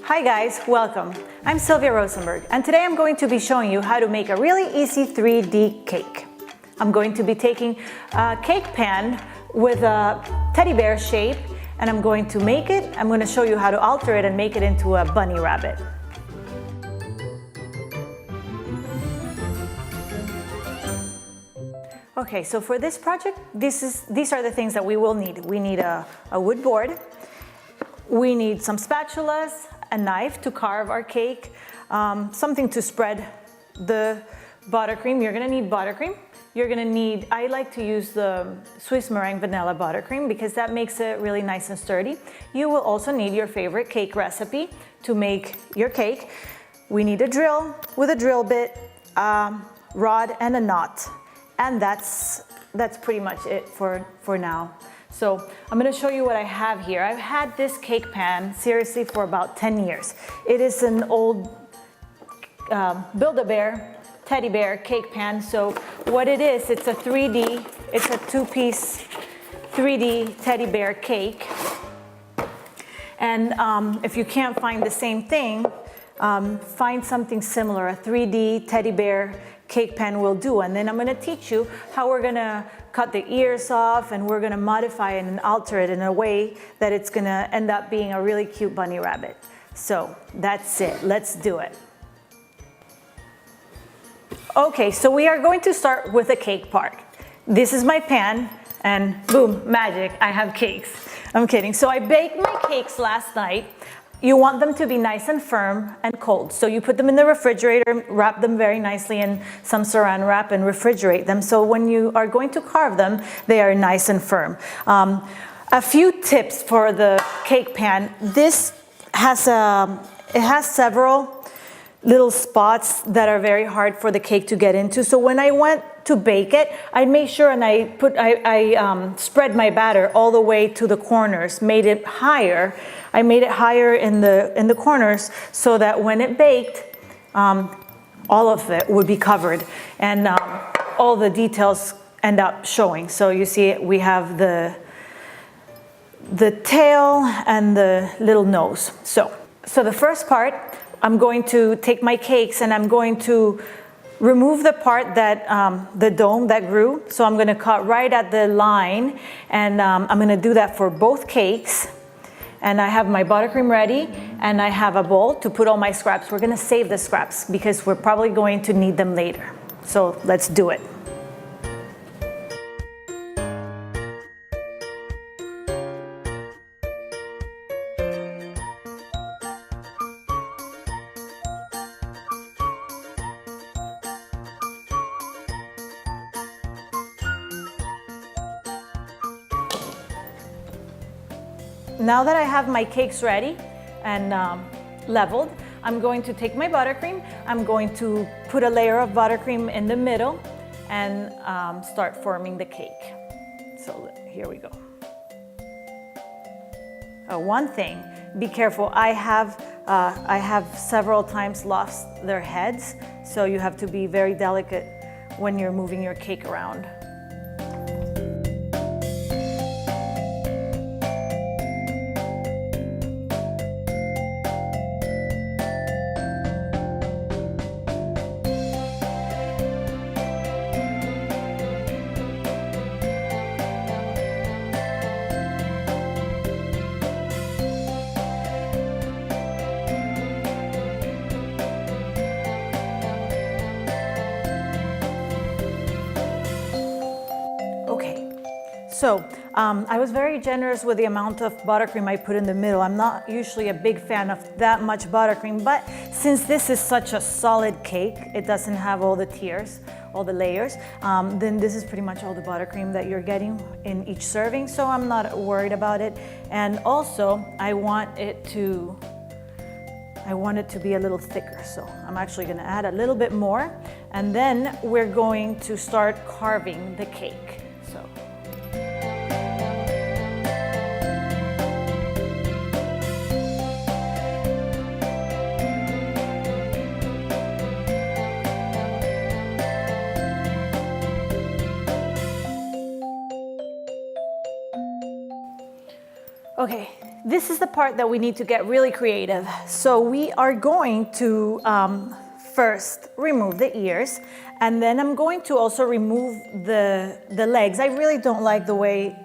Hi guys, welcome. I'm Sylvia Rosenberg, and today I'm going to be showing you how to make a really easy 3D cake. I'm going to be taking a cake pan with a teddy bear shape, and I'm going to make it. I'm going to show you how to alter it and make it into a bunny rabbit. Okay, so for this project, these are the things that we will need. We need a wood board. We need some spatulas, a knife to carve our cake, something to spread the buttercream. You're gonna need buttercream. You're gonna need, I like to use the Swiss meringue vanilla buttercream because that makes it really nice and sturdy. You will also need your favorite cake recipe to make your cake. We need a drill with a drill bit, rod and a knot. And that's pretty much it for now. So I'm gonna show you what I have here. I've had this cake pan seriously for about 10 years. It is an old Build-A-Bear teddy bear cake pan. So what it is, it's a 3D, it's a two-piece 3D teddy bear cake. And if you can't find the same thing, find something similar. A 3D teddy bear cake pan will do. And then I'm gonna teach you how we're gonna cut the ears off, and we're gonna modify it and alter it in a way that it's gonna end up being a really cute bunny rabbit. So that's it, let's do it. Okay, so we are going to start with the cake part. This is my pan, and boom, magic, I have cakes. I'm kidding. So I baked my cakes last night. You want them to be nice and firm and cold. So you put them in the refrigerator, wrap them very nicely in some saran wrap and refrigerate them. So when you are going to carve them, they are nice and firm. A few tips for the cake pan. This has, it has several little spots that are very hard for the cake to get into. So when I went to bake it, I made sure and I spread my batter all the way to the corners, made it higher. I made it higher in the corners so that when it baked, all of it would be covered and all the details end up showing. So you see we have the tail and the little nose. So the first part, I'm going to take my cakes and I'm going to remove the part that, the dome that grew. So I'm gonna cut right at the line, and I'm gonna do that for both cakes. And I have my buttercream ready, and I have a bowl to put all my scraps. We're gonna save the scraps because we're probably going to need them later. So let's do it. Now that I have my cakes ready and leveled, I'm going to take my buttercream. I'm going to put a layer of buttercream in the middle and start forming the cake. So here we go. One thing, be careful. I have several times lost their heads, so you have to be very delicate when you're moving your cake around. So I was very generous with the amount of buttercream I put in the middle. I'm not usually a big fan of that much buttercream, but since this is such a solid cake, it doesn't have all the tiers, all the layers, then this is pretty much all the buttercream that you're getting in each serving, so I'm not worried about it. And also, I want it to be a little thicker, so I'm actually gonna add a little bit more, and then we're going to start carving the cake. So. Okay, this is the part that we need to get really creative. So we are going to first remove the ears, and then I'm going to also remove the legs. I really don't like the way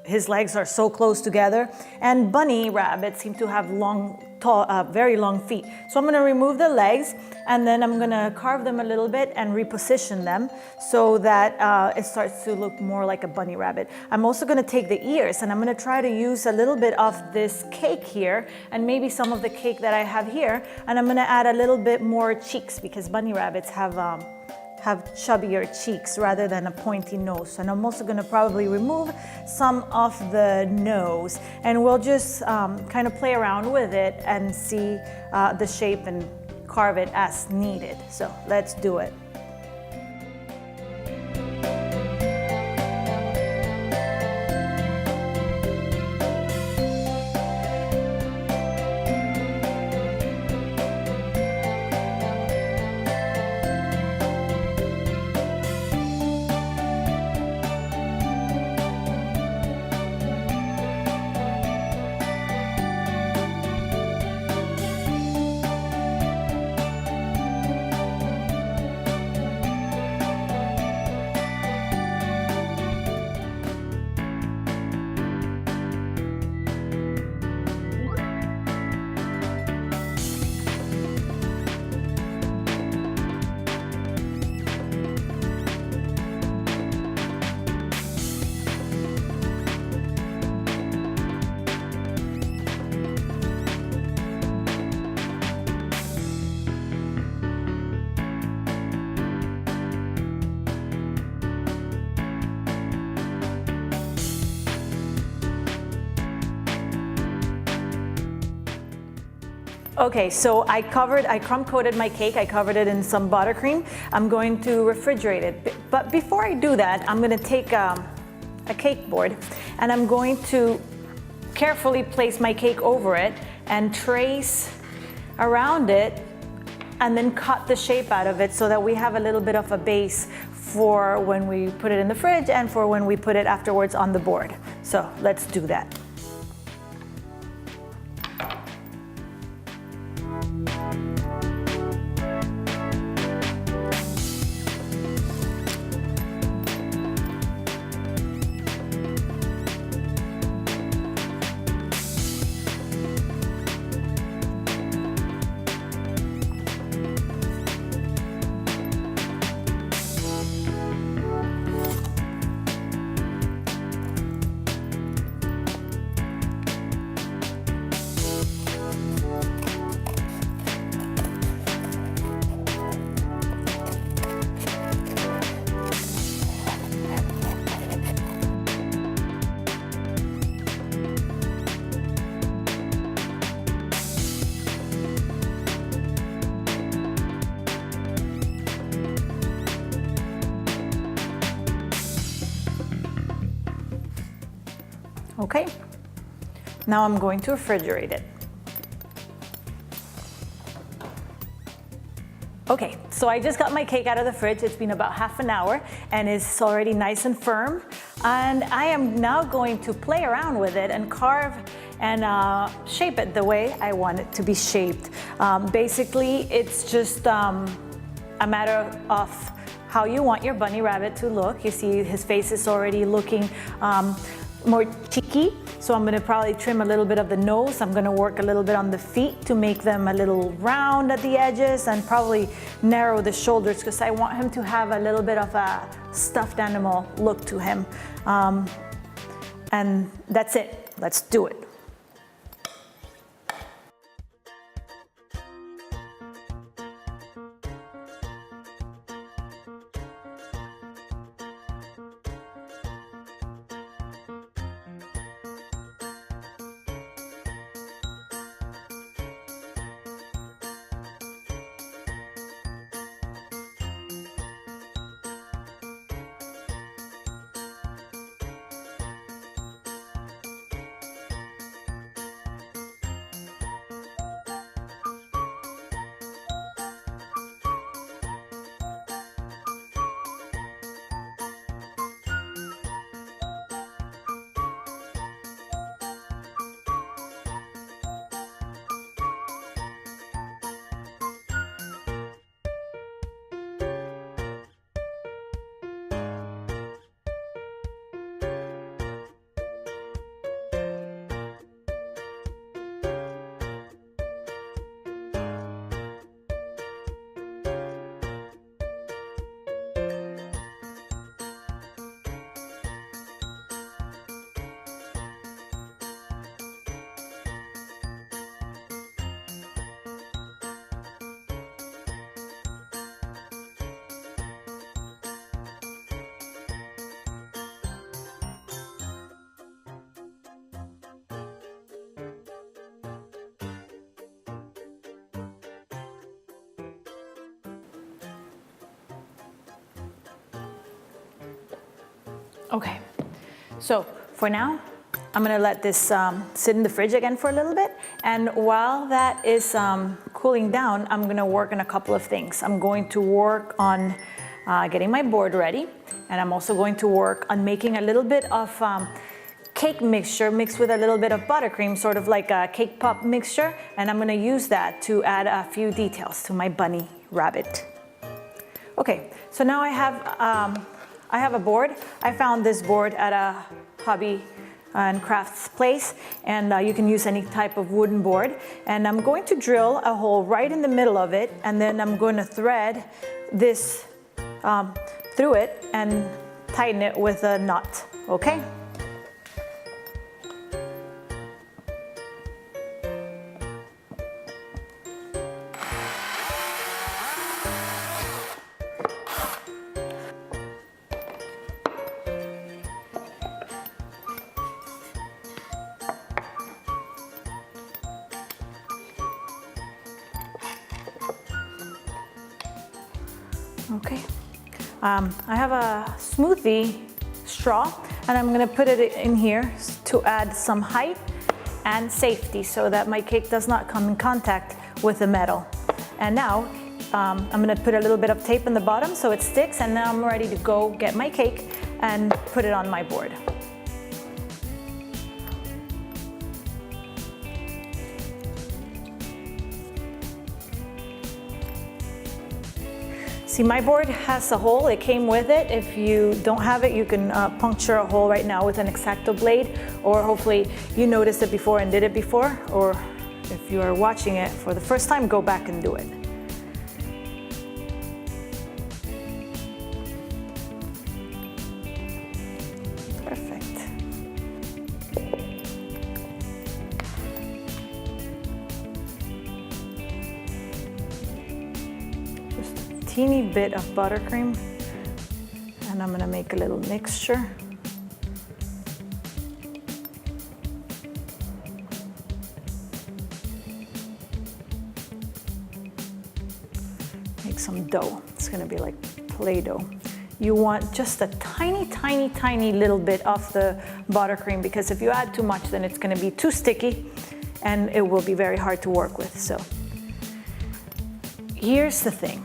his legs are so close together, and bunny rabbits seem to have long, tall, very long feet. So I'm gonna remove the legs, and then I'm gonna carve them a little bit and reposition them so that it starts to look more like a bunny rabbit. I'm also gonna take the ears, and I'm gonna try to use a little bit of this cake here, and maybe some of the cake that I have here, and I'm gonna add a little bit more cheeks, because bunny rabbits have chubbier cheeks rather than a pointy nose. And I'm also gonna probably remove some of the nose, and we'll just kind of play around with it and see the shape and carve it as needed. So let's do it. Okay, so I crumb coated my cake. I covered it in some buttercream. I'm going to refrigerate it. But before I do that, I'm gonna take a cake board, and I'm going to carefully place my cake over it and trace around it, and then cut the shape out of it so that we have a little bit of a base for when we put it in the fridge and for when we put it afterwards on the board. So let's do that. Okay, now I'm going to refrigerate it. Okay, so I just got my cake out of the fridge. It's been about half an hour and it's already nice and firm. And I am now going to play around with it and carve and shape it the way I want it to be shaped. Basically, it's just a matter of how you want your bunny rabbit to look. You see his face is already looking more cheeky, so I'm gonna probably trim a little bit of the nose. I'm gonna work a little bit on the feet to make them a little round at the edges, and probably narrow the shoulders because I want him to have a little bit of a stuffed animal look to him. And that's it. Let's do it. Okay, so for now, I'm gonna let this sit in the fridge again for a little bit. And while that is cooling down, I'm gonna work on a couple of things. I'm going to work on getting my board ready. And I'm also going to work on making a little bit of cake mixture mixed with a little bit of buttercream, sort of like a cake pop mixture. And I'm gonna use that to add a few details to my bunny rabbit. Okay, so now I have a board. I found this board at a hobby and crafts place, and you can use any type of wooden board. And I'm going to drill a hole right in the middle of it, and then I'm going to thread this through it and tighten it with a knot, okay? Okay, I have a smoothie straw, and I'm gonna put it in here to add some height and safety so that my cake does not come in contact with the metal. And now I'm gonna put a little bit of tape in the bottom so it sticks, and now I'm ready to go get my cake and put it on my board. See, my board has a hole, it came with it. If you don't have it, you can puncture a hole right now with an X-Acto blade, or hopefully you noticed it before and did it before, or if you are watching it for the first time, go back and do it. Perfect. Teeny bit of buttercream, and I'm gonna make a little mixture. Make some dough. It's gonna be like Play-Doh. You want just a tiny, tiny, tiny little bit of the buttercream, because if you add too much, then it's gonna be too sticky and it will be very hard to work with. So here's the thing.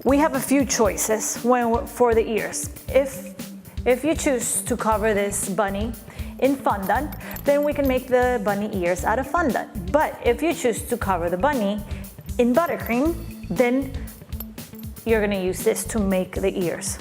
We have a few choices for the ears. If you choose to cover this bunny in fondant, then we can make the bunny ears out of fondant. But if you choose to cover the bunny in buttercream, then you're gonna use this to make the ears.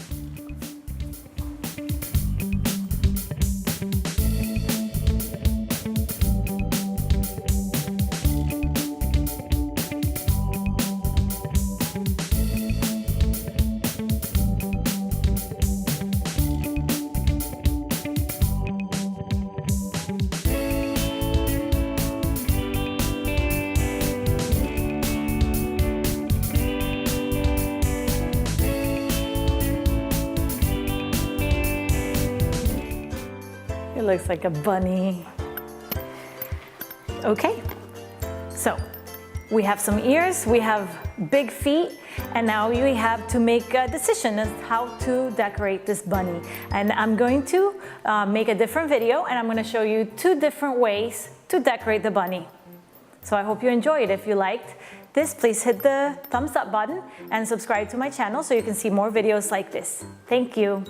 It looks like a bunny. Okay, so we have some ears, we have big feet, and now we have to make a decision as how to decorate this bunny. And I'm going to make a different video, and I'm going to show you 2 different ways to decorate the bunny. So I hope you enjoyed. If you liked this, please hit the thumbs up button and subscribe to my channel so you can see more videos like this. Thank you.